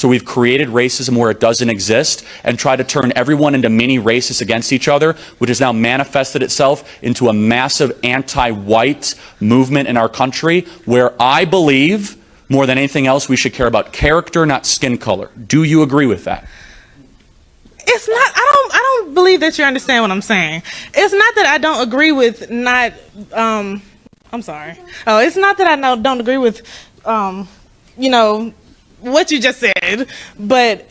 So we've created racism where it doesn't exist and tried to turn everyone into mini racists against each other, which has now manifested itself into a massive anti-white movement in our country, where I believe, more than anything else, we should care about character, not skin color. Do you agree with that? It's not, I don't believe that you understand what I'm saying. It's not that I don't agree with not, I'm sorry. Oh, it's not that I don't agree with, you know, what you just said, but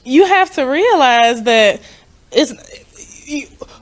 you have to realize that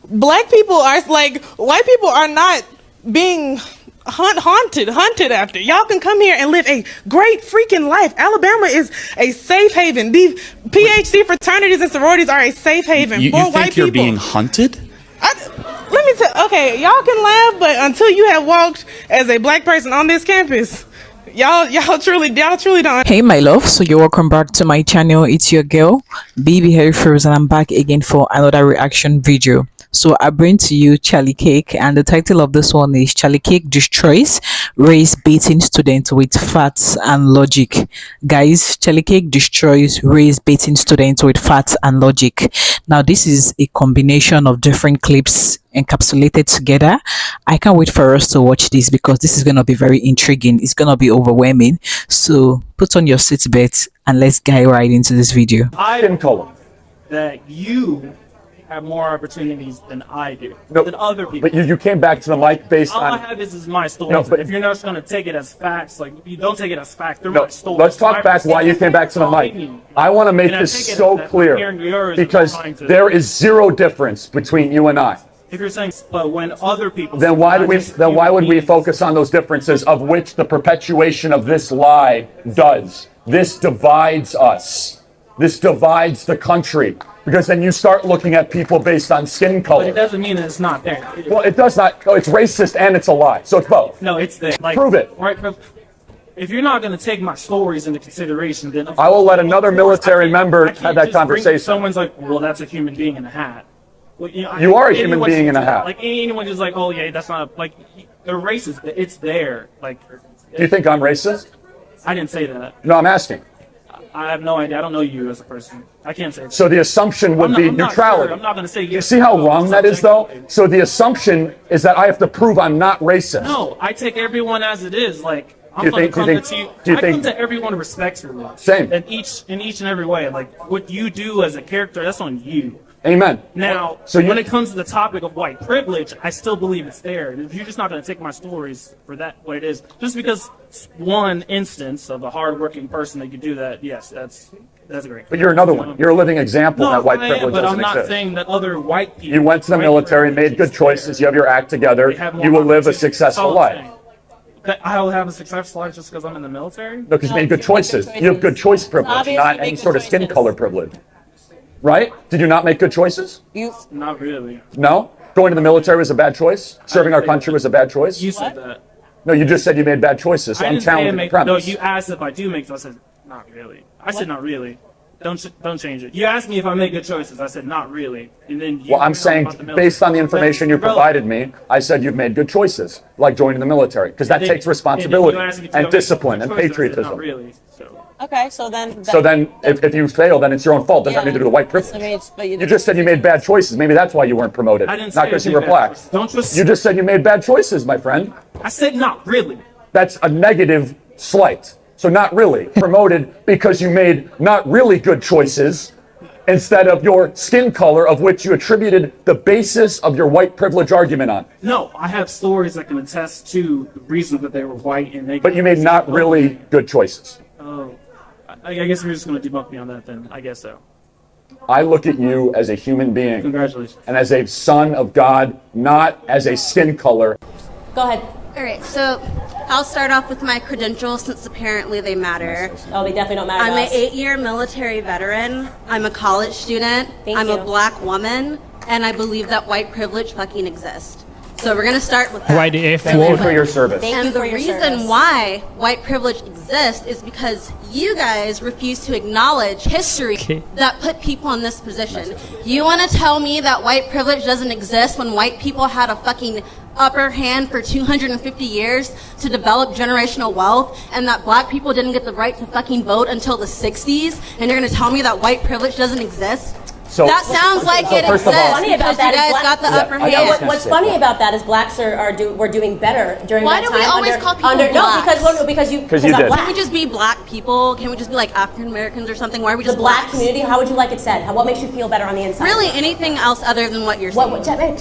black people are like, white people are not being hunted after. Y'all can come here and live a great freaking life. Alabama is a safe haven. These PhD fraternities and sororities are a safe haven you for white think you're people. being hunted? Let me tell. Okay, y'all can laugh, but until you have walked as a black person on this campus, y'all truly don't. Hey my love, so you're welcome back to my channel. It's your girl Baby Harry First, and I'm back again for another reaction video. So I bring to you Charlie Kirk, and the title of this one is Charlie Kirk destroys race baiting students with facts and logic. Guys, Charlie Kirk destroys race baiting students with facts and logic. Now this is a combination of different clips encapsulated together. I can't wait for us to watch this because this is going to be very intriguing. It's going to be overwhelming. So put on your seatbelt and let's get right into this video. I am told that you have more opportunities than I do, than other people. But you came back to the mic based all on... I have is my stories. No, but if you're not just going to take it as facts, like, you don't take it as facts. They're No, my stories. let's talk back why you came back to the mic. I want to make this so clear because there is zero difference between you and I. If you're saying, but when other people... Then why would we focus on those differences, of which the perpetuation of this lie does? This divides us. This divides the country. Because then you start looking at people based on skin color. But it doesn't mean that it's not there. Well, it does not. Oh, it's racist and it's a lie. So it's both. No, it's there. Like, prove it. Right. If you're not going to take my stories into consideration, then I will let another military member have that conversation. Someone's like, well, that's a human being in a hat. Well, you are a human being in a hat. Like anyone who's like, oh yeah, that's not like the racist. It's there. Like, do you think I'm racist? I didn't say that. No, I'm asking. I have no idea. I don't know you as a person. I can't say that. So the assumption would be neutrality. Sure. I'm not going to say yes. You see how wrong that is, though? So the assumption is that I have to prove I'm not racist. No, I take everyone as it is. Like, I'm going to come to you. I come to everyone respectfully. Same. In each and every way. Like, what you do as a character, that's on you. Amen. Now, so when it comes to the topic of white privilege, I still believe it's there. If you're just not going to take my stories for that, what it is, just because one instance of a hardworking person that could do that, yes, that's great. But you're another one. You're a living example that white privilege doesn't exist. But I'm not saying that other white people... You went to the military, made good choices, you have your act together, you will live a successful life. I'll have a successful life just because I'm in the military? No, because you made good choices. You have good choice privilege, not any sort of skin color privilege. Right? Did you not make good choices? Not really. No? Going to the military was a bad choice? Serving our country was a bad choice? You said that. No, you just said you made bad choices, so I'm challenging the premise. No, you asked if I do make choices. I said, not really. I said, not really. Don't change it. You asked me if I make good choices. I said, not really. And then well, I'm saying, based on the information you provided me, I said you've made good choices, like joining the military, because that takes responsibility and discipline and patriotism. Not really. Okay, so then if you fail, then it's your own fault. Doesn't have to do with the white privilege. You just said you made bad choices. Maybe that's why you weren't promoted. Not because you were black. You just said you made bad choices, my friend. I said not really. That's a negative slight. So not really. Promoted because you made not really good choices instead of your skin color, of which you attributed the basis of your white privilege argument on. No, I have stories that can attest to the reason that they were white and they... But you made not really good choices. Oh. I guess you're just going to debunk me on that then. I guess so. I look at you as a human being. Congratulations. And as a son of God, not as a skin color. Go ahead. All right, so I'll start off with my credentials since apparently they matter. Oh, they definitely don't matter. I'm an 8-year military veteran. I'm a college student. I'm a black woman. And I believe that white privilege fucking exists. So we're going to start with that. Why the F Thank you for your service. And the reason why white privilege exists is because you guys refuse to acknowledge history that put people in this position. You want to tell me that white privilege doesn't exist when white people had a fucking upper hand for 250 years to develop generational wealth, and that black people didn't get the right to fucking vote until the 60s, and you're gonna tell me that white privilege doesn't exist? So, that sounds like it first of all- exists because you guys got the upper I hand. know What's funny about that is blacks were doing better during Why that do time. we always call people no, blacks? because you you I'm did. black. Can we just be black people? Can we just be like African Americans or something? Why are we just The black blacks? community, how would you like it said? What makes you feel better on the inside? Really, anything else other than what you're saying?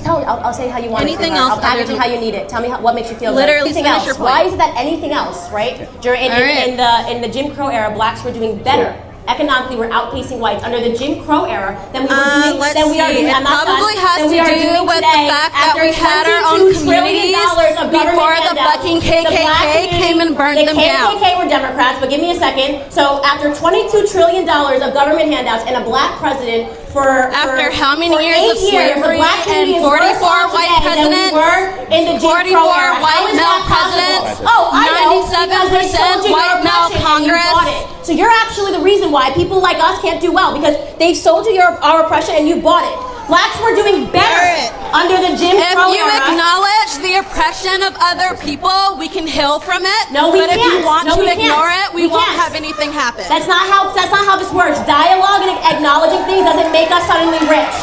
I'll say how you want Anything it. else I'll package other it than- how you need it. Tell me what makes you feel Literally better. Anything finish else. your point. Why is that anything else, right? In the Jim Crow era, blacks were doing better. Economically, we're outpacing whites under the Jim Crow era than we were doing. Let's Than we are see. doing. It I'm not probably done. has Than to we are do doing with the today fact that after we had our own $22 trillion communities of government before the handouts. fucking The black KKK came and burned them down. The KKK were Democrats, but give me a second. So after $22 trillion of government handouts and a black president After how many for years of 8 years, the slavery black community and is worse 44 off white today than we presidents, were in the Jim 44 Crow era. How white is male that possible? presidents, Oh, I know, because they 97% sold you your white male oppression and you Congress. bought it. So you're actually the reason why people like us can't do well, because they sold you our oppression and you bought it. Blacks were doing better under the Jim If Crow you era. acknowledge the oppression of other people, we can heal from it. No, we but can't. if you want No, to we ignore can't. it, we won't can't. have anything happen. That's not how this works. Dialogue and acknowledging things doesn't make us suddenly rich.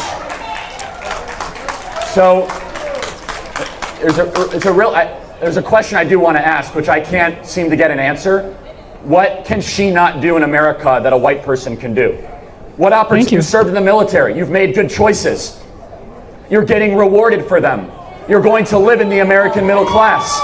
So there's a question I do want to ask, which I can't seem to get an answer. What can she not do in America that a white person can do? What opportunity? You served in the military. You've made good choices. You're getting rewarded for them. You're going to live in the American middle class.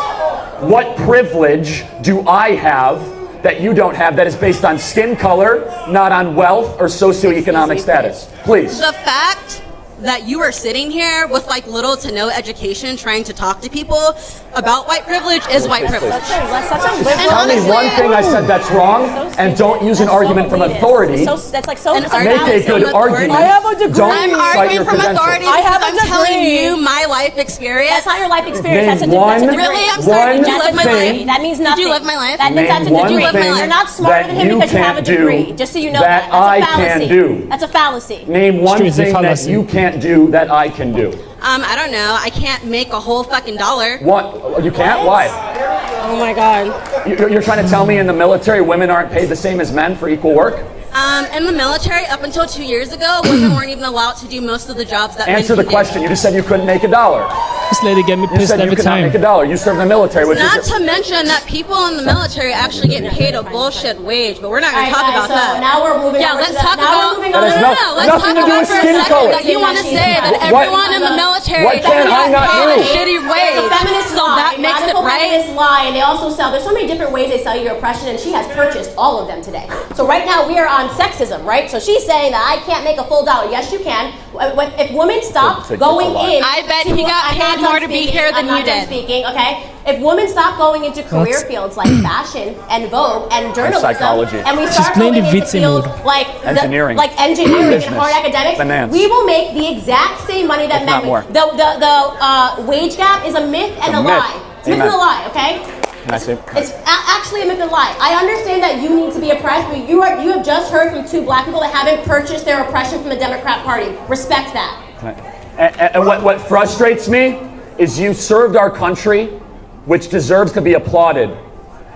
What privilege do I have that you don't have that is based on skin color, not on wealth or socioeconomic status? Please. The fact that you are sitting here with like little to no education trying to talk to people about white privilege is white privilege. Tell me one thing I said that's wrong, and don't use an argument from authority. That's like so. Make a good argument. I have a degree. Don't I'm cite arguing your from authority credentials. because I'm telling degree. you my life experience. That's not your life experience. Name That's a degree. Really? I'm sorry. Did you one live my thing- life? That means nothing. Did you live my life? That means that's a Name one degree. thing You're not smarter that than him you because you have a can't do degree. Just so you know that that. I That's a can fallacy. do. That's a fallacy. Name one Excuse me, thing that fallacy. you can't do that I can do. I don't know. I can't make a whole fucking dollar. What? You can't? Why? Oh my God. You're trying to tell me in the military women aren't paid the same as men for equal work? In the military, up until 2 years ago, women weren't even allowed to do most of the jobs that Answer men the can question. You just said you couldn't make a dollar. This lady get me You pissed said you every could not time. make a dollar. You serve in the military, which do. Not is to mention that people in the military actually get paid a bullshit wage, but we're not going to talk about so that. now we're moving Yeah, over let's to talk now about. we're moving No, on no, That no, has no. Let's nothing talk to do about with for a skin second color. that you want to say that What- everyone in the military what can I not paid a do? shitty wage. It's a feminist So lie. that makes it Radical right. feminists lie, and they also sell. There's so many different ways they sell you your oppression, and she has purchased all of them today. So right now we are on sexism, right? So she's saying that I can't make a full dollar. Yes, you can. If women stop It's a going lie. in, I bet to- he got I'm paid not done more to be speaking. here than I'm not you done did. Speaking, okay. If women stop going into career fields like fashion and Vogue and journalism, psychology. and we start playing going the into victim fields mode. like Engineering. engineering Business. and hard academics, Finance. we will make the exact same money that If men not more. make. The wage gap is a myth and a a myth. lie. It's a myth Amen. and a lie, okay? Can I say? It's actually a myth and a lie. I understand that you need to be oppressed, but you have just heard from two black people that haven't purchased their oppression from the Democrat Party. Respect that. And what frustrates me is you served our country, which deserves to be applauded.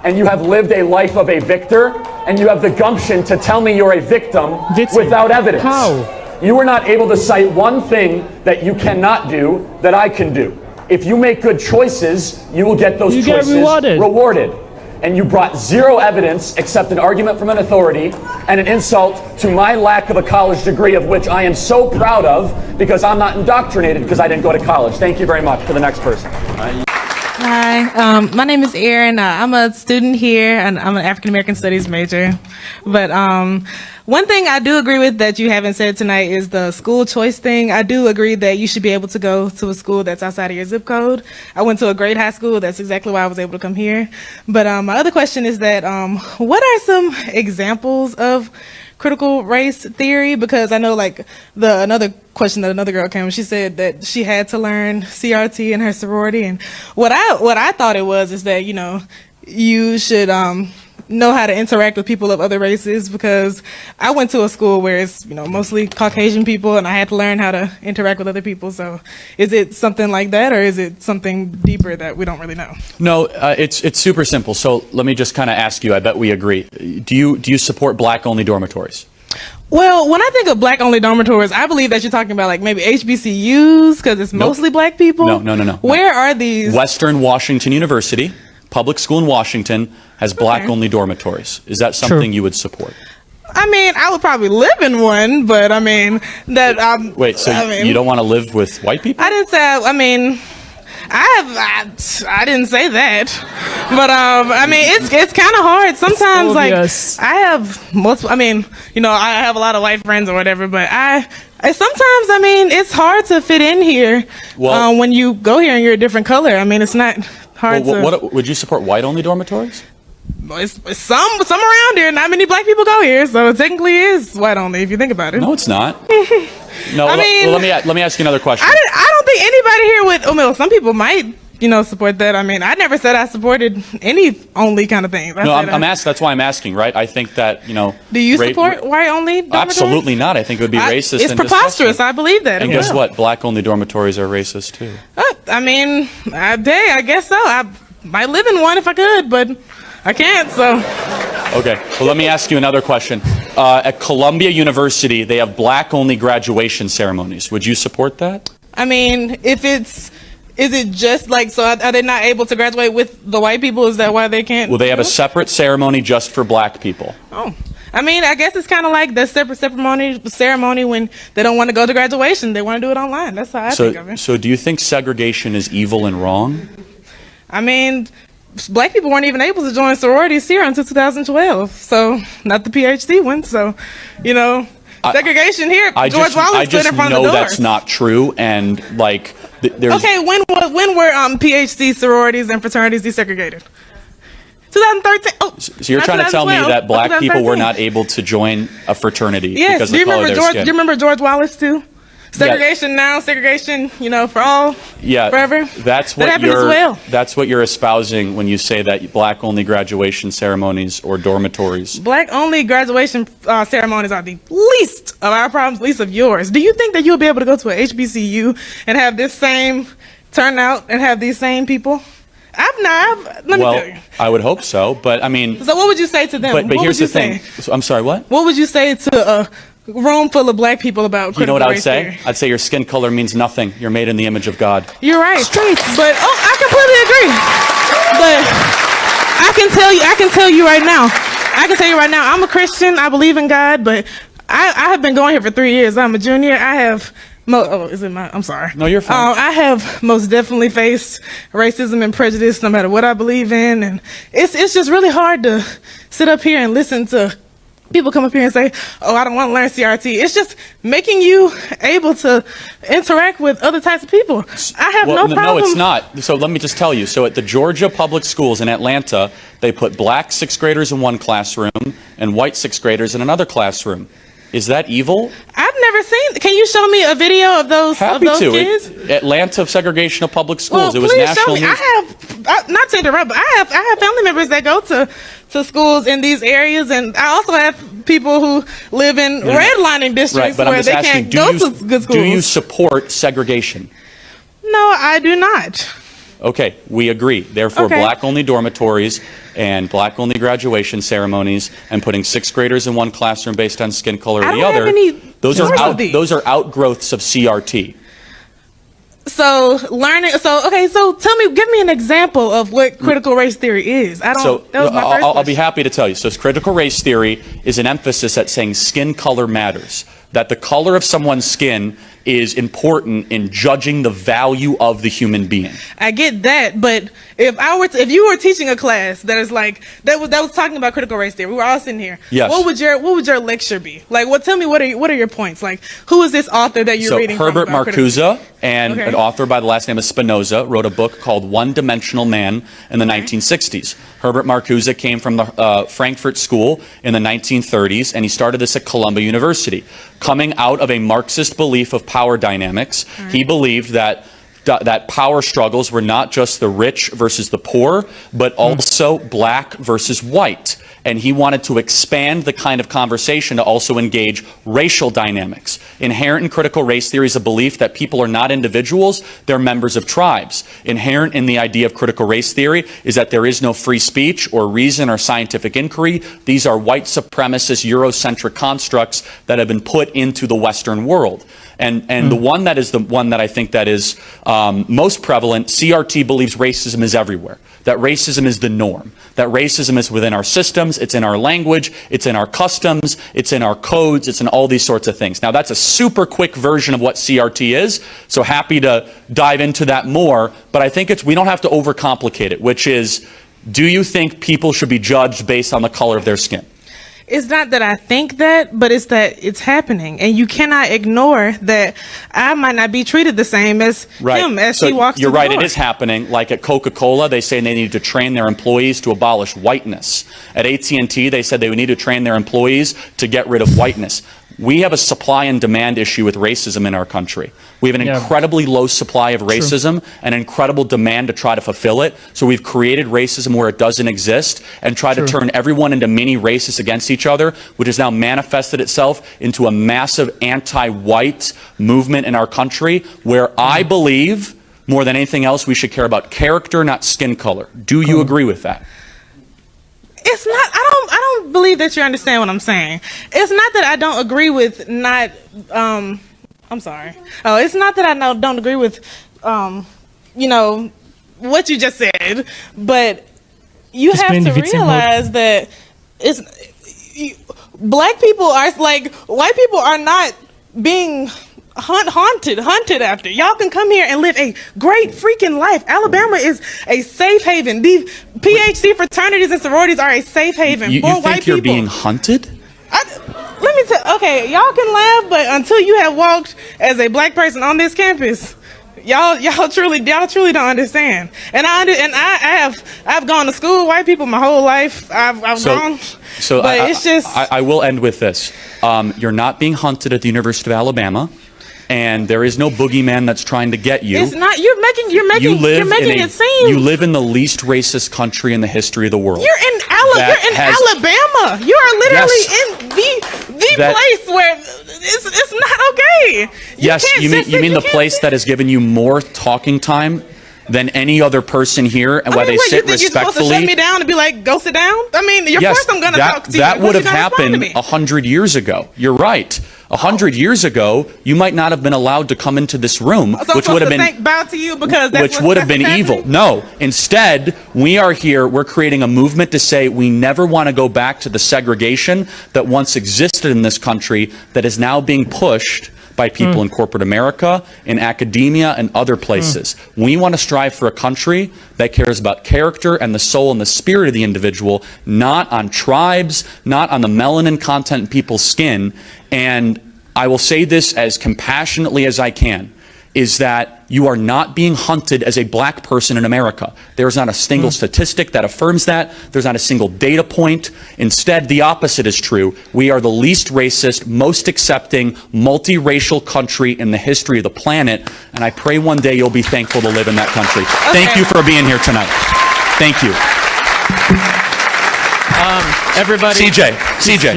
And you have lived a life of a victor, and you have the gumption to tell me you're a victim without evidence. How? You were not able to cite one thing that you cannot do that I can do. If you make good choices, you will get those You get choices rewarded. And you brought zero evidence except an argument from an authority and an insult to my lack of a college degree, of which I am so proud of because I'm not indoctrinated because I didn't go to college. Thank you very much. For the next person. Hi, my name is Erin. I'm a student here, and I'm an African American Studies major. But one thing I do agree with that you haven't said tonight is the school choice thing. I do agree that you should be able to go to a school that's outside of your zip code. I went to a great high school. That's exactly why I was able to come here. But my other question is that what are some examples of critical race theory? Because I know like another question that another girl came, she said that she had to learn CRT in her sorority, and what I thought it was is that, you know, you should know how to interact with people of other races, because I went to a school where it's, mostly Caucasian people, and I had to learn how to interact with other people. So is it something like that, or is it something deeper that we don't really know? No, it's super simple. So let me just kind of ask you, I bet we agree. Do you support black-only dormitories? Well, when I think of black-only dormitories, I believe that you're talking about like maybe HBCUs, because it's mostly black people. No. Where are these? Western Washington University, public school in Washington, has black-only dormitories. Is that something you would support? I mean, I would probably live in one, but I mean that. Wait, so you don't want to live with white people? I didn't say. I mean, I didn't say that, but I mean, it's kind of hard sometimes. Like I have multiple. I mean, I have a lot of white friends or whatever, but sometimes, I mean, it's hard to fit in here. Well, when you go here and you're a different color, I mean, it's not hard to. What would you support? White-only dormitories? It's some around here. Not many black people go here, so it technically is white only if you think about it. No, it's not. No, I mean, let me ask you another question. I don't think anybody here would. Well, some people might, support that. I mean, I never said I supported any only kind of thing. That's why I'm asking, right? I think that Do you support white only dormitories? Absolutely not. I think it would be racist. It's preposterous. I believe that. And guess what? Black-only dormitories are racist too. I mean, I guess so. I might live in one if I could, but I can't. So. Okay. Well, let me ask you another question. At Columbia University, they have black-only graduation ceremonies. Would you support that? I mean, is it just like, so are they not able to graduate with the white people? Is that why they can't? Well, they have a separate ceremony just for black people. Oh. I mean, I guess it's kind of like the separate ceremony when they don't want to go to graduation. They want to do it online. That's how I think of it. So do you think segregation is evil and wrong? I mean, black people weren't even able to join sororities here until 2012. So, not the PhD one. So, segregation here. George Wallace stood in front of the doors. I just know that's not true, and like there's. Okay, when were PhD sororities and fraternities desegregated? 2013. Oh, so you're trying to tell me that black people were not able to join a fraternity because of the color of their skin? Do you remember George Wallace too? Segregation now, segregation, for all, forever. That's what happened as well. That's what you're espousing when you say that black-only graduation ceremonies or dormitories. Black-only graduation ceremonies are the least of our problems, least of yours. Do you think that you'll be able to go to a HBCU and have this same turnout and have these same people? Let me tell you. I would hope so, but I mean. So what would you say to them? But here's the thing. So, I'm sorry, what? What would you say to a room full of black people about critical race theory? You know what I would say? I'd say your skin color means nothing. You're made in the image of God. You're right. Straight. But I completely agree. But I can tell you right now. I'm a Christian. I believe in God, but I have been going here for 3 years. I'm a junior. I'm sorry. No, you're fine. I have most definitely faced racism and prejudice no matter what I believe in, and it's just really hard to sit up here and listen to people come up here and say, oh, I don't want to learn CRT. It's just making you able to interact with other types of people. I have no problem. No, it's not. So let me just tell you. So at the Georgia public schools in Atlanta, they put black sixth graders in one classroom and white sixth graders in another classroom. Is that evil? I've never seen. Can you show me a video of those kids? Atlanta segregation of public schools. Well, it was national news. I have, not to interrupt, but I have family members that go to schools in these areas, and I also have people who live in redlining districts where they can't go to good schools. Do you support segregation? No, I do not. Okay, we agree. Therefore, black-only dormitories and black-only graduation ceremonies and putting sixth graders in one classroom based on skin color or the other, those are outgrowths of CRT. So tell me, give me an example of what critical race theory is. That was my first question. I'll be happy to tell you. So critical race theory is an emphasis at saying skin color matters, that the color of someone's skin is important in judging the value of the human being. I get that, but if you were teaching a class that is like that was talking about critical race theory, we were all sitting here. Yes. What would your lecture be? Like, tell me what are your points? Like, who is this author that you're reading from? Herbert Marcuse, and an author by the last name of Spinoza, wrote a book called One-Dimensional Man in the 1960s. Herbert Marcuse came from the Frankfurt School in the 1930s, and he started this at Columbia University. Coming out of a Marxist belief of power dynamics, he believed that power struggles were not just the rich versus the poor, but also black versus white. and he wanted to expand the kind of conversation to also engage racial dynamics. Inherent in critical race theory is a belief that people are not individuals, they're members of tribes. Inherent in the idea of critical race theory is that there is no free speech or reason or scientific inquiry. These are white supremacist, Eurocentric constructs that have been put into the Western world. And the one that I think that is most prevalent, CRT believes racism is everywhere, that racism is the norm, that racism is within our systems, it's in our language, it's in our customs, it's in our codes, it's in all these sorts of things. Now that's a super quick version of what CRT is, so happy to dive into that more, but I think we don't have to overcomplicate it, which is, do you think people should be judged based on the color of their skin? It's not that I think that, but it's that it's happening, and you cannot ignore that I might not be treated the same as him as he walks. You're through right. the door. It is happening. Like at Coca-Cola, they say they need to train their employees to abolish whiteness. At AT&T, they said they would need to train their employees to get rid of whiteness. We have a supply and demand issue with racism in our country. We have an incredibly low supply of racism and an incredible demand to try to fulfill it. So we've created racism where it doesn't exist and tried to turn everyone into mini racists against each other, which has now manifested itself into a massive anti-white movement in our country where I believe, more than anything else, we should care about character, not skin color. Do you agree with that? It's not. I don't believe that you understand what I'm saying. It's not that I don't agree with not. I'm sorry. Oh, it's not that I don't agree with, you know, what you just said. But you have to realize that black people are like white people are not being hunted after. Y'all can come here and live a great freaking life. Alabama is a safe haven. The PhD fraternities and sororities are a safe haven You for white think you're people. being hunted? Let me tell. Okay, y'all can laugh, but until you have walked as a black person on this campus, y'all truly don't understand. And I've gone to school with white people my whole life. I've gone. So but it's just. I will end with this. You're not being hunted at the University of Alabama. And there is no boogeyman that's trying to get you. It's not. You're making it seem. You live in the least racist country in the history of the world. You're in Alabama. You are literally in the place where it's not okay. You mean the place that has given you more talking time than any other person here, and where they sit respectfully. You're supposed to shut me down and be like, go sit down? I mean, of course I'm going to talk to you. That would have happened 100 years ago. You're right. 100 years ago, you might not have been allowed to come into this room, which would have been bow to you because that's which would have been evil. No, instead, we are here. We're creating a movement to say we never want to go back to the segregation that once existed in this country that is now being pushed by people in corporate America, in academia, and other places. We want to strive for a country that cares about character and the soul and the spirit of the individual, not on tribes, not on the melanin content in people's skin. And I will say this as compassionately as I can, is that you are not being hunted as a black person in America. There's not a single statistic that affirms that. There's not a single data point. Instead, the opposite is true. We are the least racist, most accepting, multiracial country in the history of the planet, and I pray one day you'll be thankful to live in that country. Okay. Thank you for being here tonight. Thank you. Everybody. CJ,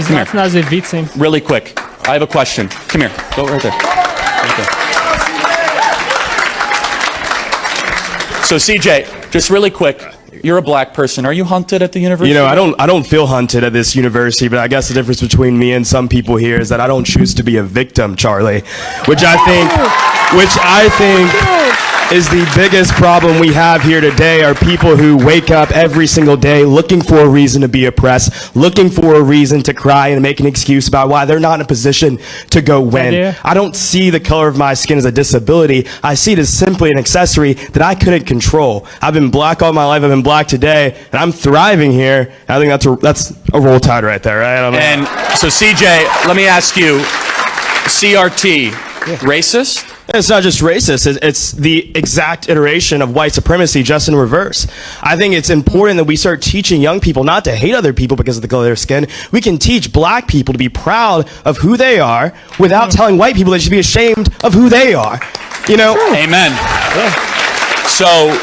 come here. Really quick, I have a question. Come here. Go right there. Right there. So CJ, just really quick, you're a black person. Are you hunted at the university? You know, I don't feel hunted at this university, but I guess the difference between me and some people here is that I don't choose to be a victim, Charlie, which I think is the biggest problem we have here today are people who wake up every single day looking for a reason to be oppressed, looking for a reason to cry and make an excuse about why they're not in a position to go win. I don't see the color of my skin as a disability. I see it as simply an accessory that I couldn't control. I've been black all my life. I've been black today, and I'm thriving here. I think that's a roll tide right there, right? And so CJ, let me ask you, CRT, racist? It's not just racist, it's the exact iteration of white supremacy, just in reverse. I think it's important that we start teaching young people not to hate other people because of the color of their skin. We can teach black people to be proud of who they are without telling white people they should be ashamed of who they are. You know? Amen. Yeah. So,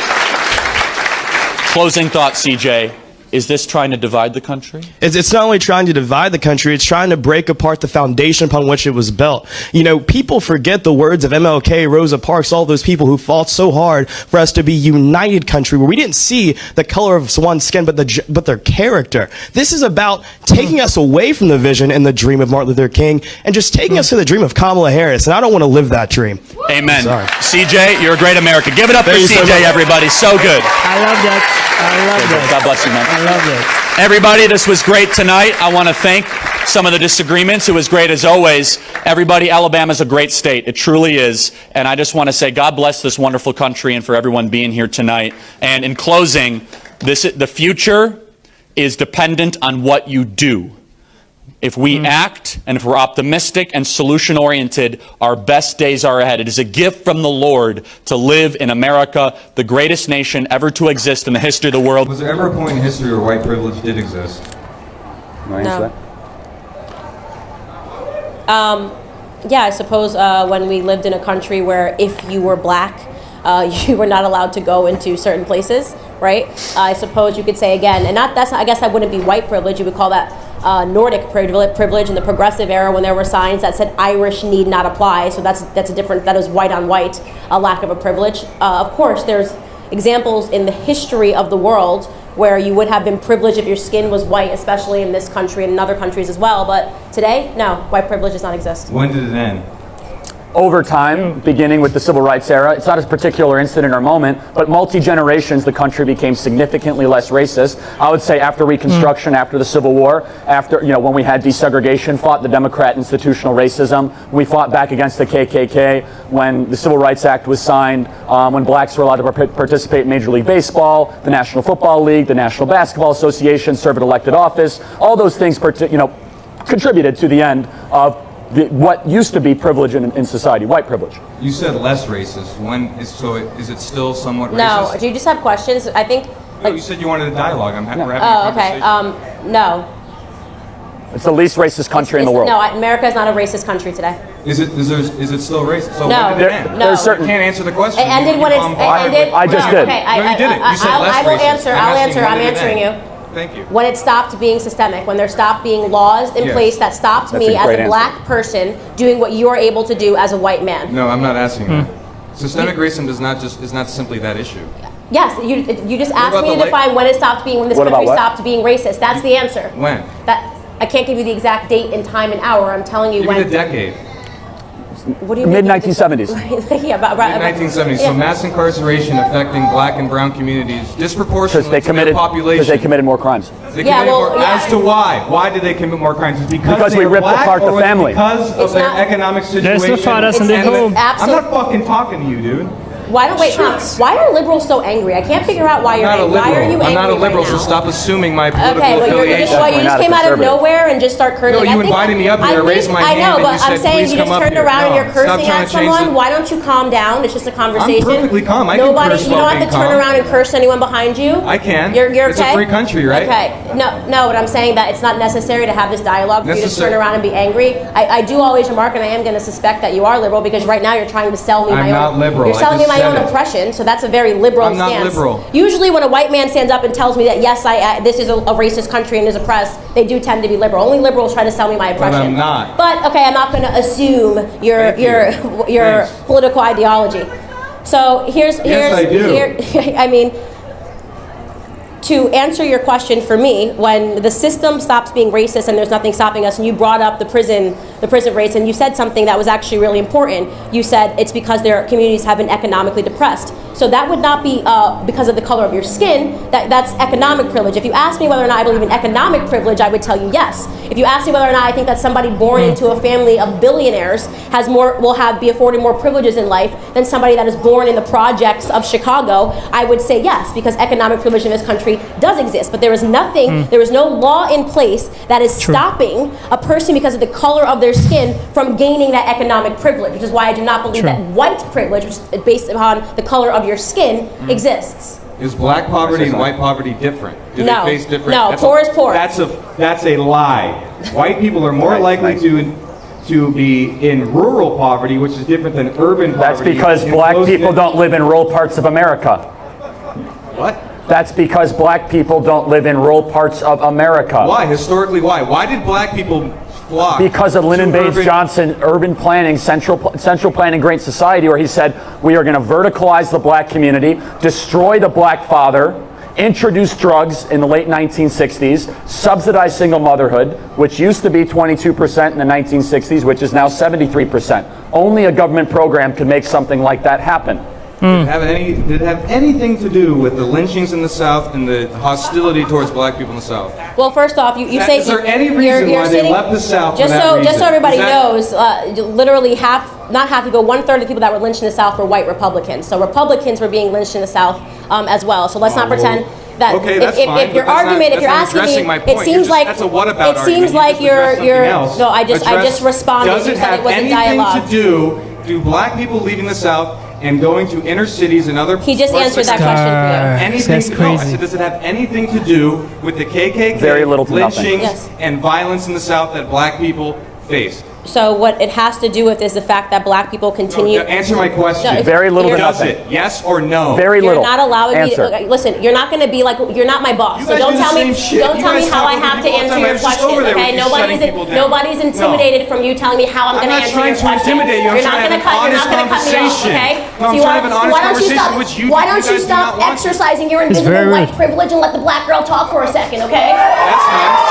closing thought, CJ. Is this trying to divide the country? It's not only trying to divide the country, it's trying to break apart the foundation upon which it was built. You know, people forget the words of MLK, Rosa Parks, all those people who fought so hard for us to be a united country where we didn't see the color of one's skin, but their character. This is about taking us away from the vision and the dream of Martin Luther King and just taking us to the dream of Kamala Harris. And I don't want to live that dream. Amen. Sorry. CJ, you're a great American. Give it up Thank for you so CJ, much. everybody. So good. I love that. I love that. God bless you, man. I love that. Everybody, this was great tonight. I want to thank some of the disagreements. It was great as always. Everybody, Alabama's a great state. It truly is. And I just want to say God bless this wonderful country and for everyone being here tonight. And in closing, the future is dependent on what you do. If we act and if we're optimistic and solution-oriented, our best days are ahead. It is a gift from the Lord to live in America, the greatest nation ever to exist in the history of the world. Was there ever a point in history where white privilege did exist? No. Yeah, I suppose when we lived in a country where if you were black, you were not allowed to go into certain places, right? I suppose you could say again, and I guess that wouldn't be white privilege. You would call that Nordic privilege in the progressive era when there were signs that said Irish need not apply. So that's a different, that is white on white, a lack of a privilege. Of course, there's examples in the history of the world where you would have been privileged if your skin was white, especially in this country and in other countries as well. But today, no, white privilege does not exist. When did it end? Over time, beginning with the civil rights era, it's not a particular incident or moment, but multi-generations, the country became significantly less racist. I would say after Reconstruction, after the Civil War, after, when we had desegregation, fought the Democrat institutional racism, we fought back against the KKK, when the Civil Rights Act was signed, when blacks were allowed to participate in Major League Baseball, the National Football League, the National Basketball Association, serve in elected office. All those things, contributed to the end of what used to be privilege in society, white privilege. You said less racist. Is it still somewhat racist? No, do you just have questions? I think. No, you said you wanted a dialogue. We're having a okay. conversation. No. It's the least racist country in the world. No, America is not a racist country today. Is it still racist? So No, when did it end? no. You can't answer the question. It ended when it ended. I just did. Okay, No, you didn't. You said less I will racist. answer. I'm asking I'm when did it answering end? you. Thank you. When it stopped being systemic, when there stopped being laws in Yes. place that stopped That's me a as great a black person doing what you are able to do as a white man. No, I'm not asking that. Systemic racism is not simply that issue. Yes, you just asked about me the to define when it stopped being, when this What about country what? stopped being racist. That's the answer. When? That I can't give you the exact date and time and hour. I'm telling you Give when. me the decade. What do you mean? Mid-1970s. Yeah, about right. Mid-1970s. Yeah. So mass incarceration affecting black and brown communities disproportionately Because to their population. they committed more crimes. They Yeah, committed well, more. yeah. As to why? Why did they commit more crimes? Is it Because they we are ripped black, apart the or was it family. because of It's their not- economic situation. the fathers and the home. I'm not fucking talking to you, dude. Why don't wait? Tom, why are liberals so angry? I can't figure out why I'm you're not a angry. liberal. Why are you angry I'm not a liberal, right now? so stop assuming my political Okay, but you affiliation. just Definitely not a came out of conservative. nowhere and just start cursing. No, you invited me up here, raised my I hand, know, and but you I'm said, saying "Please you come just up turned here." around and No, you're cursing stop trying at to change someone. the- Why don't you calm down? It's just a conversation. perfectly calm. I can curse You don't while have to being turn calm. around and curse anyone behind you. I can. You're okay. It's a free country, right? Okay. No, but I'm saying that it's not necessary to have this dialogue for you to Necessary. turn around and be angry. I do always remark, and I am going to suspect that you are liberal because right now you're trying to sell me I'm my own. not liberal. You're I selling me just my own said it. oppression, so that's a very liberal I'm not stance. liberal. Usually, when a white man stands up and tells me that yes, this is a racist country and is oppressed, they do tend to be liberal. Only liberals try to sell me my oppression. I'm not. But okay, I'm not going to assume your Thank you. Thanks. political ideology. So here's Yes, I do. I mean, to answer your question for me, when the system stops being racist and there's nothing stopping us, and you brought up the prison rates, and you said something that was actually really important. You said it's because their communities have been economically depressed. So that would not be because of the color of your skin. That's economic privilege. If you ask me whether or not I believe in economic privilege, I would tell you yes. If you ask me whether or not I think that somebody born into a family of billionaires be afforded more privileges in life than somebody that is born in the projects of Chicago, I would say yes, because economic privilege in this country does exist. But there is nothing, there is no law in place that is stopping a person because of the color of their skin from gaining that economic privilege, which is why I do not believe that white privilege, which is based upon the color of your skin, exists. Is black poverty and white poverty different? Do No. they face different? No, That's poor is poor. That's a lie. White people are more likely to be in rural poverty, which is different than urban That's poverty. because in black close people knit- don't live in rural parts of America. What? That's because black people don't live in rural parts of America. Why? Historically, why? Why did black people flock? Because of Lyndon Baines Johnson, urban planning, central planning, great society, where he said, we are going to verticalize the black community, destroy the black father, introduce drugs in the late 1960s, subsidize single motherhood, which used to be 22% in the 1960s, which is now 73%. Only a government program could make something like that happen. Did it have anything to do with the lynchings in the South and the hostility towards black people in the South? Well, first off, you say is there any reason why they left the South just for that so reason? just so everybody knows, literally not half, but 1/3 of the people that were lynched in the South were white Republicans. So Republicans were being lynched in the South as well. So let's not pretend that okay, that's if fine, your but that's argument, not, if you're that's not asking addressing my me, point. it seems like that's a what about it seems argument. like you're else. no. I just responded. Does You it said have it was a anything dialogue. to do black people leaving the South and going to inner cities and other He just parts answered of that question for you. anything That's to crazy. No, I said, does it have anything to do with the KKK, Very little to nothing. lynchings, Yes. and violence in the South that black people faced? So what it has to do with is the fact that black people continue. Answer my question. No, Very little to Does nothing. it? Yes or no? Very You're little. not allowing Answer. me to. Okay, listen, you're not going to be like. You're not my boss. You So guys don't do the tell me. same shit. Don't You tell me guys how talk I over have to people all the answer time. I your was just question. over there Okay, with you shutting people down. nobody's intimidated from you telling me how I'm going to not answer trying your to question. intimidate you. I'm You're not trying to going to have an cut. You're not going to cut me off. honest Okay. conversation. No, I'm trying to have an honest Why don't you conversation, stop? which you Why don't you guys do stop not want to. exercising your invisible very white rude. privilege and let the black girl talk for a second? Okay. That's nice.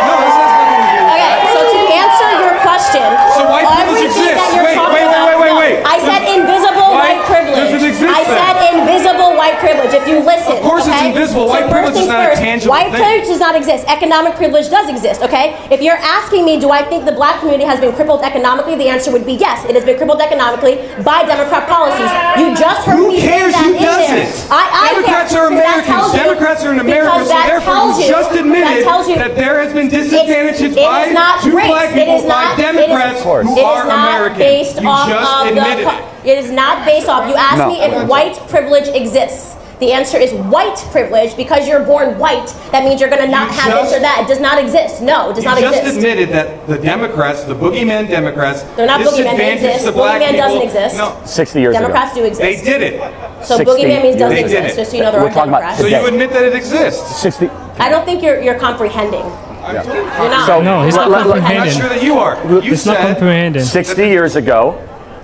No, this has nothing to do with Okay. that. So to answer your question, So white privilege everything exists. that you're Wait, talking wait, wait, about- wait, no, wait. I said invisible white privilege. does it exist I then? said invisible white privilege. If you listen, Of course it's okay? invisible. So White first privilege is things not a first, tangible white thing. privilege does not exist. Economic privilege does exist. Okay. If you're asking me, do I think the black community has been crippled economically? The answer would be yes. It has been crippled economically by Democrat policies. You just heard Who me cares say that who in does there. it? I Democrats care, are because that Americans. tells you- Democrats are in America, because so that therefore tells you just admitted that tells you- that there has been disadvantages it is not to race. black It people is not- by Democrats who it are is not American. based You off just of admitted the. it. It is not based off. You asked No. me if white privilege exists. The answer is white privilege. Because you're born white, that means you're going to not have this or that. It does not exist. No, it does not You just exist. admitted that the Democrats, the boogeyman Democrats, They're not boogeymen. They disadvantaged exist. the black Boogeyman people. doesn't exist. No, 60 years Democrats ago. do exist. they did it. So 60 boogeyman means doesn't They did exist. it. Just so you know, there We're are talking about Democrats. So today. you admit that it exists. 60. I don't think you're comprehending. You're not. So- No, he's not Let- let- I'm not comprehending. sure that you are. You It's not said comprehending. 60 years ago,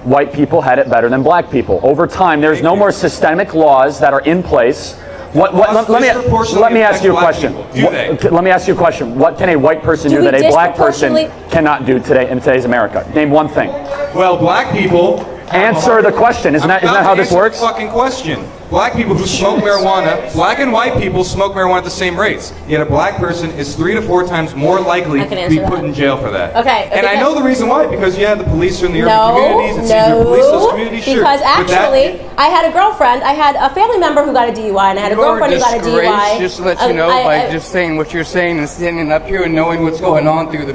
white people had it better than black people. Over time, there's no more systemic laws that are in place. Let me ask you a question. Let me ask you a question. What can a white person Do do we that a black person disproportionately- cannot do today in today's America? Name one thing. well, black people Answer the question. Isn't that how this works? Fucking question. Black people who smoke marijuana, black and white people smoke marijuana at the same rates. Yet a black person is 3 to 4 times more likely I can to answer be put that. in jail for that. Okay, And I because- know the reason why, because yeah, the police are in the urban communities. It's easier to police those communities. Sure. because But that- actually, I had a girlfriend. I had a family member who got a DUI, and I had a girlfriend who got a DUI. Just to let you know, by just saying what you're saying and standing up here and knowing what's going on through the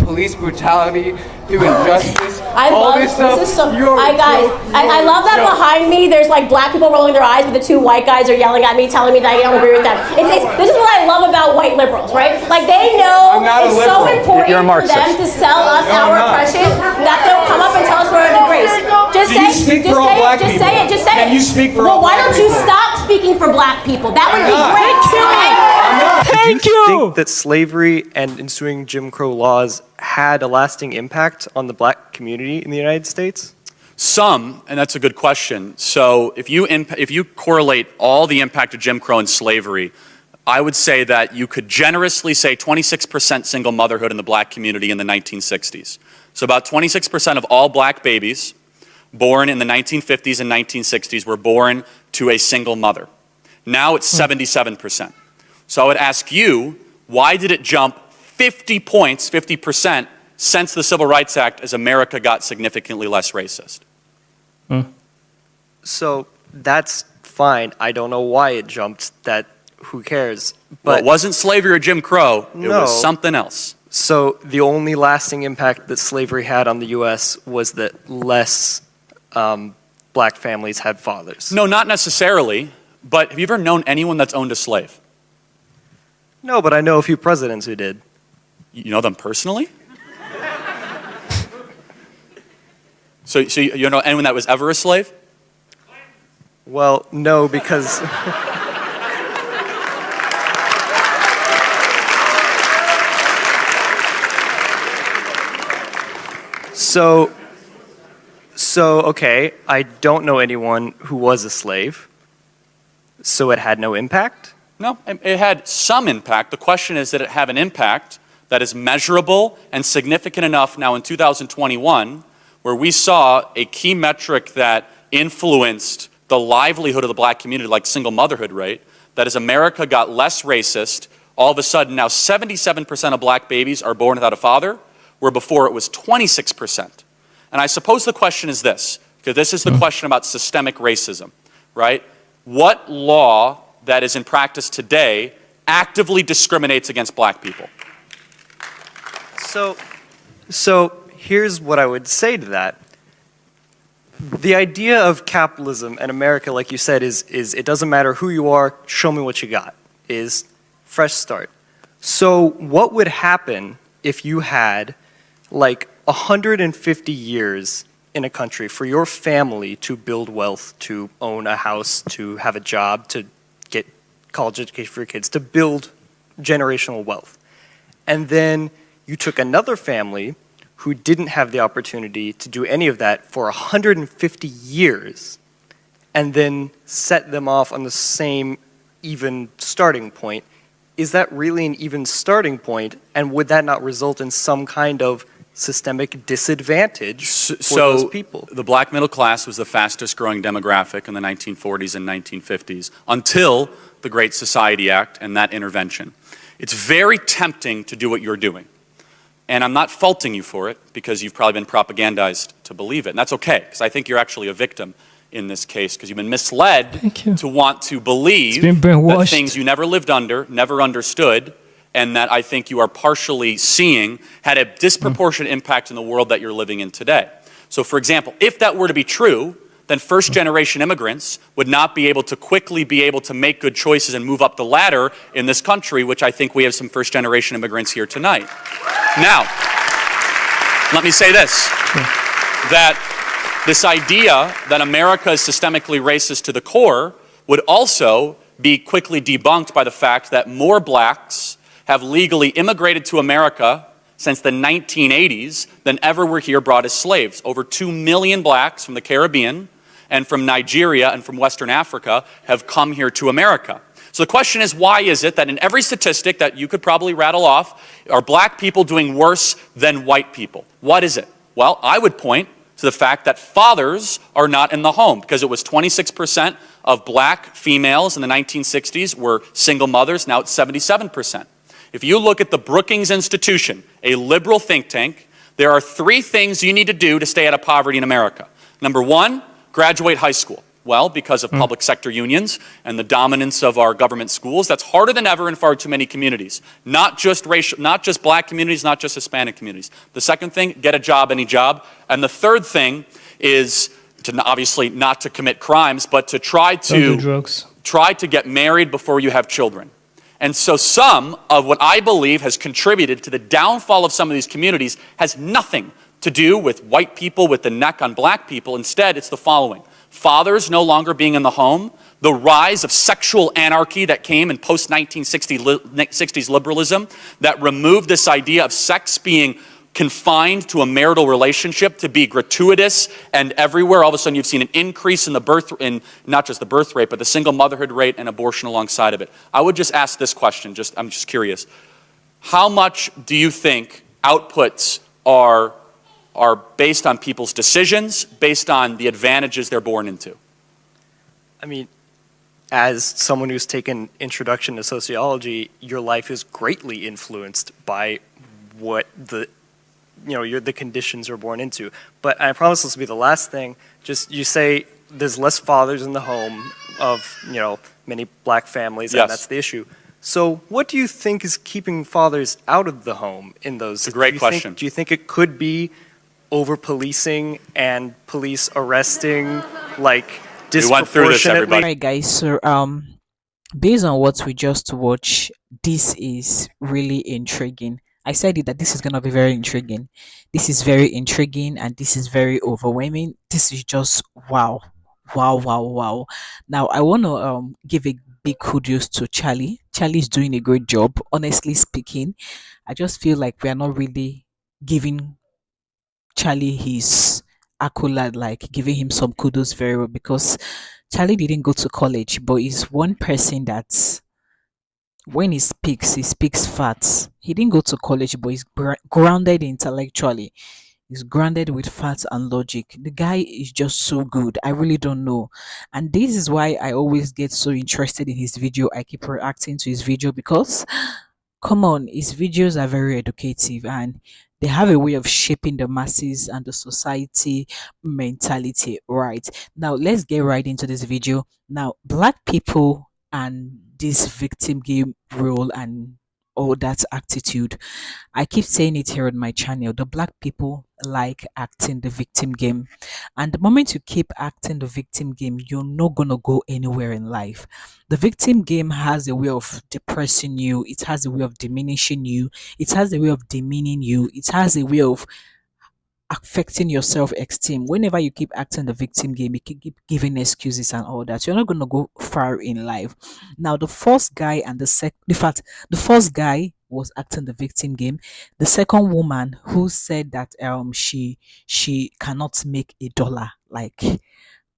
police brutality, through injustice, I all love this stuff. This is so. you're I guys, joke. I love that Joke. behind me. There's like black people rolling their eyes, but the two white guys are yelling at me, telling me that I don't agree with them. This is what I love about white liberals, right? Like they know I'm not a it's so liberal. important You're a for Marxist. them to sell us No, I'm our not. oppression that they'll come up and tell us we're a disgrace. Just Do you speak for all black just people? say it. Just say Can it. you speak for well, all why black don't you people? stop speaking for black people? That would be not. great. Okay? Thank Do you you. think that slavery and ensuing Jim Crow laws had a lasting impact on the black community in the United States? Some, and that's a good question. So if you correlate all the impact of Jim Crow and slavery, I would say that you could generously say 26% single motherhood in the black community in the 1960s. So about 26% of all black babies born in the 1950s and 1960s were born to a single mother. Now it's 77%. So I would ask you, why did it jump 50 points, 50%, since the Civil Rights Act as America got significantly less racist? So that's fine. I don't know why it jumped. Who cares? Well, But it wasn't slavery or Jim Crow. It No. was something else. so the only lasting impact that slavery had on the U.S. was that less black families had fathers. No, not necessarily. But have you ever known anyone that's owned a slave? No, but I know a few presidents who did. You know them personally? So you know anyone that was ever a slave? Well, no, because So, okay, I don't know anyone who was a slave, so it had no impact? No, it had some impact. The question is, did it have an impact that is measurable and significant enough now in 2021, where we saw a key metric that influenced the livelihood of the black community, like single motherhood rate, that as America got less racist, all of a sudden now 77% of black babies are born without a father, where before it was 26%. And I suppose the question is this, because this is the question about systemic racism, right? What law that is in practice today actively discriminates against black people? So here's what I would say to that. The idea of capitalism and America, like you said, is it doesn't matter who you are, show me what you got, is fresh start. So what would happen if you had like 150 years in a country for your family to build wealth, to own a house, to have a job, to get college education for your kids, to build generational wealth? And then you took another family who didn't have the opportunity to do any of that for 150 years and then set them off on the same even starting point. Is that really an even starting point? And would that not result in some kind of systemic disadvantage for those people? The black middle class was the fastest growing demographic in the 1940s and 1950s until the Great Society Act and that intervention. It's very tempting to do what you're doing. And I'm not faulting you for it, because you've probably been propagandized to believe it. And that's okay, because I think you're actually a victim in this case, because you've been misled to want to believe that things you never lived under, never understood, and that I think you are partially seeing had a disproportionate impact in the world that you're living in today. So for example, if that were to be true, then first-generation immigrants would not be able to quickly be able to make good choices and move up the ladder in this country, which I think we have some first-generation immigrants here tonight. Now, let me say this, that this idea that America is systemically racist to the core would also be quickly debunked by the fact that more blacks have legally immigrated to America since the 1980s than ever were here brought as slaves. Over 2 million blacks from the Caribbean and from Nigeria and from Western Africa have come here to America. So the question is, why is it that in every statistic that you could probably rattle off, are black people doing worse than white people? What is it? Well, I would point to the fact that fathers are not in the home, because it was 26% of black females in the 1960s were single mothers. Now it's 77%. If you look at the Brookings Institution, a liberal think tank, there are 3 things you need to do to stay out of poverty in America. Number 1, graduate high school. Well, because of public sector unions and the dominance of our government schools, that's harder than ever in far too many communities. Not just black communities, not just Hispanic communities. The second thing, get a job, any job. And the third thing is to obviously not to commit crimes, but to try to get married before you have children. And so some of what I believe has contributed to the downfall of some of these communities has nothing to do with white people with the neck on black people. Instead, it's the following. Fathers no longer being in the home, the rise of sexual anarchy that came in post-1960s liberalism that removed this idea of sex being confined to a marital relationship, to be gratuitous and everywhere. All of a sudden you've seen an increase in not just the birth rate, but the single motherhood rate and abortion alongside of it. I would just ask this question, I'm just curious. How much do you think outputs are based on people's decisions, based on the advantages they're born into? I mean, as someone who's taken Introduction to Sociology, your life is greatly influenced by what the conditions you're born into. But I promise this will be the last thing. Just, you say there's less fathers in the home of, many black families, and that's the issue. So what do you think is keeping fathers out of the home in those? It's a great question. Do you think it could be over-policing and police arresting, like, disproportionately? We went through this, everybody. Alright guys, so based on what we just watched, this is really intriguing. I said it that this is gonna be very intriguing. This is very intriguing and this is very overwhelming. This is just wow. Wow. Now I wanna give a big kudos to Charlie. Charlie's doing a great job. Honestly speaking, I just feel like we are not really giving Charlie his accolade, like giving him some kudos very well, because Charlie didn't go to college, but he's one person that when he speaks facts. He didn't go to college, but he's grounded intellectually. He's grounded with facts and logic. The guy is just so good. I really don't know. And this is why I always get so interested in his video. I keep reacting to his video because, come on, his videos are very educative and they have a way of shaping the masses and the society mentality. Right. Now, let's get right into this video. Now, black people and this victim game role and all that attitude. I keep saying it here on my channel. The black people like acting the victim game. And the moment you keep acting the victim game, you're not going to go anywhere in life. The victim game has a way of depressing you, it has a way of diminishing you, it has a way of demeaning you, it has a way of affecting your self-esteem. Whenever you keep acting the victim game, you keep giving excuses and all that, you're not going to go far in life. Now, the first guy and in fact, the first guy was acting the victim game. The second woman who said that she cannot make a dollar, like,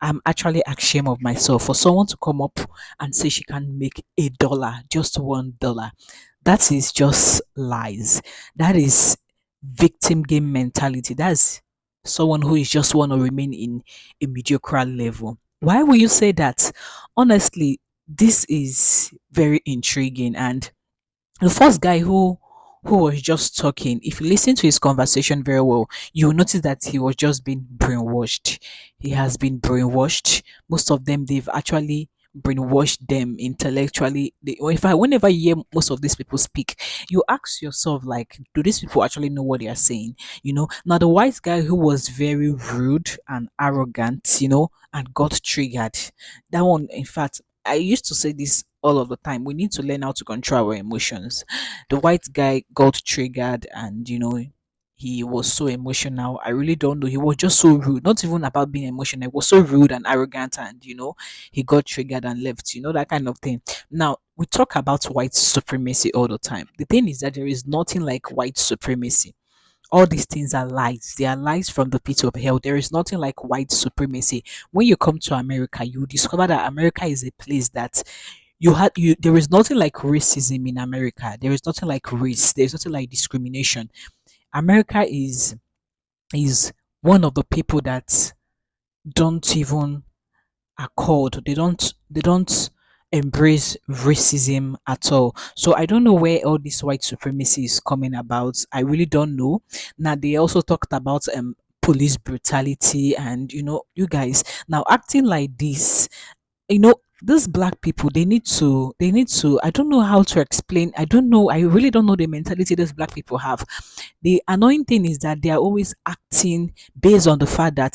I'm actually ashamed of myself for someone to come up and say she can make a dollar, just $1. That is just lies. That is victim game mentality. That's someone who is just want to remain in a mediocre level. Why will you say that? Honestly, this is very intriguing. And the first guy who was just talking, if you listen to his conversation very well, you will notice that he was just being brainwashed. He has been brainwashed. Most of them, they've actually brainwashed them intellectually. Whenever you hear most of these people speak, you ask yourself, like, do these people actually know what they are saying? Now the white guy who was very rude and arrogant, and got triggered, that one, in fact, I used to say this all of the time. We need to learn how to control our emotions. The white guy got triggered and, he was so emotional. I really don't know. He was just so rude. Not even about being emotional. He was so rude and arrogant and, he got triggered and left, that kind of thing. Now, we talk about white supremacy all the time. The thing is that there is nothing like white supremacy. All these things are lies. They are lies from the pit of hell. There is nothing like white supremacy. When you come to America, you discover that America is a place that there is nothing like racism in America. There is nothing like race. There is nothing like discrimination. America is one of the people that don't even accord. They don't embrace racism at all. So I don't know where all this white supremacy is coming about. I really don't know. Now they also talked about police brutality and you guys now acting like this. These black people, they need to, I don't know how to explain. I really don't know the mentality these black people have. The annoying thing is that they are always acting based on the fact that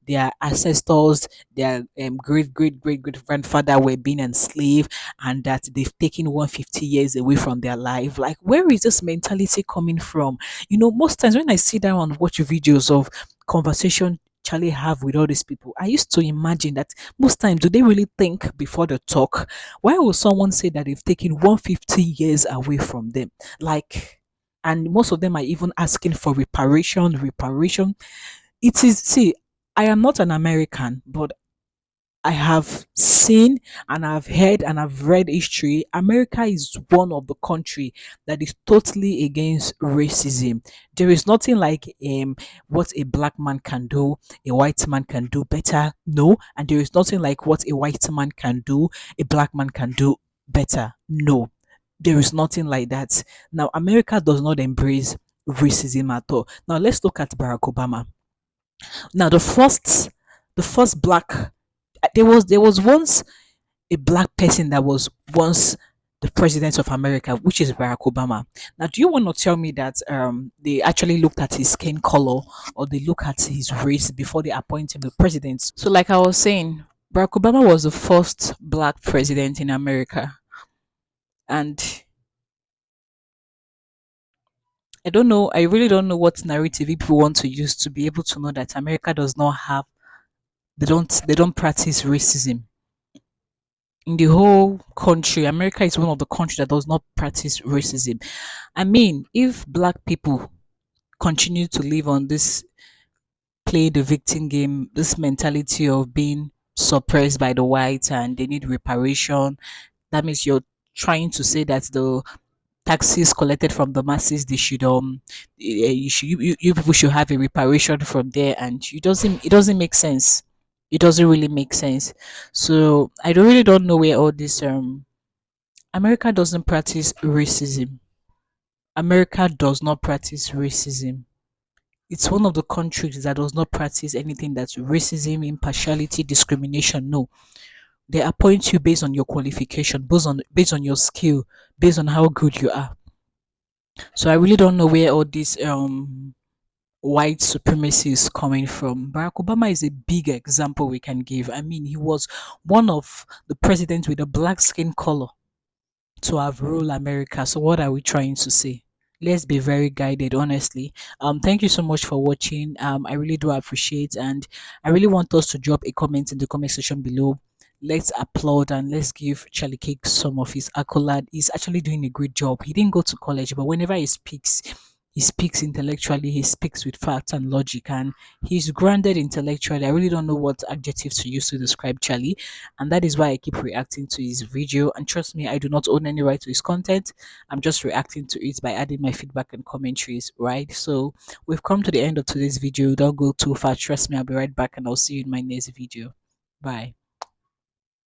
their ancestors, their great grandfather were being enslaved, and that they've taken 150 years away from their life. Like, where is this mentality coming from? Most times when I sit down and watch videos of conversation Charlie have with all these people, I used to imagine that most times, do they really think before they talk? Why would someone say that they've taken 150 years away from them? Like, and most of them are even asking for reparation. It is, see, I am not an American, but I have seen and I've heard and I've read history. America is one of the country that is totally against racism. There is nothing like what a black man can do, a white man can do better. No, and there is nothing like what a white man can do, a black man can do better. No, there is nothing like that. Now, America does not embrace racism at all. Now, let's look at Barack Obama. Now, the first black, there was once a black person that was once the president of America, which is Barack Obama. Now, do you want to tell me that they actually looked at his skin color or they look at his race before they appoint him the president? So, like I was saying, Barack Obama was the first black president in America, and I don't know. I really don't know what narrative people want to use to be able to know that America does not have. They don't practice racism in the whole country. America is one of the countries that does not practice racism. I mean, if black people continue to live on this play the victim game, this mentality of being suppressed by the whites and they need reparation. That means you're trying to say that the taxes collected from the masses, they should you people should have a reparation from there, and it doesn't make sense. It doesn't really make sense. So I don't know where all this America doesn't practice racism. America does not practice racism. It's one of the countries that does not practice anything that's racism, impartiality, discrimination. No, they appoint you based on your qualification, based on your skill, based on how good you are. So I really don't know where all this white supremacy is coming from. Barack Obama is a big example we can give. I mean, he was one of the presidents with a black skin color to have ruled America. So what are we trying to say? Let's be very guided, honestly. Thank you so much for watching. I really do appreciate, and I really want us to drop a comment in the comment section below. Let's applaud and let's give Charlie Cake some of his accolade. He's actually doing a great job. He didn't go to college, but whenever he speaks intellectually, he speaks with facts and logic, and he's grounded intellectually. I really don't know what adjective to use to describe Charlie, and that is why I keep reacting to his video. And trust me, I do not own any right to his content. I'm just reacting to it by adding my feedback and commentaries, right? So we've come to the end of today's video. Don't go too far. Trust me, I'll be right back, and I'll see you in my next video. Bye.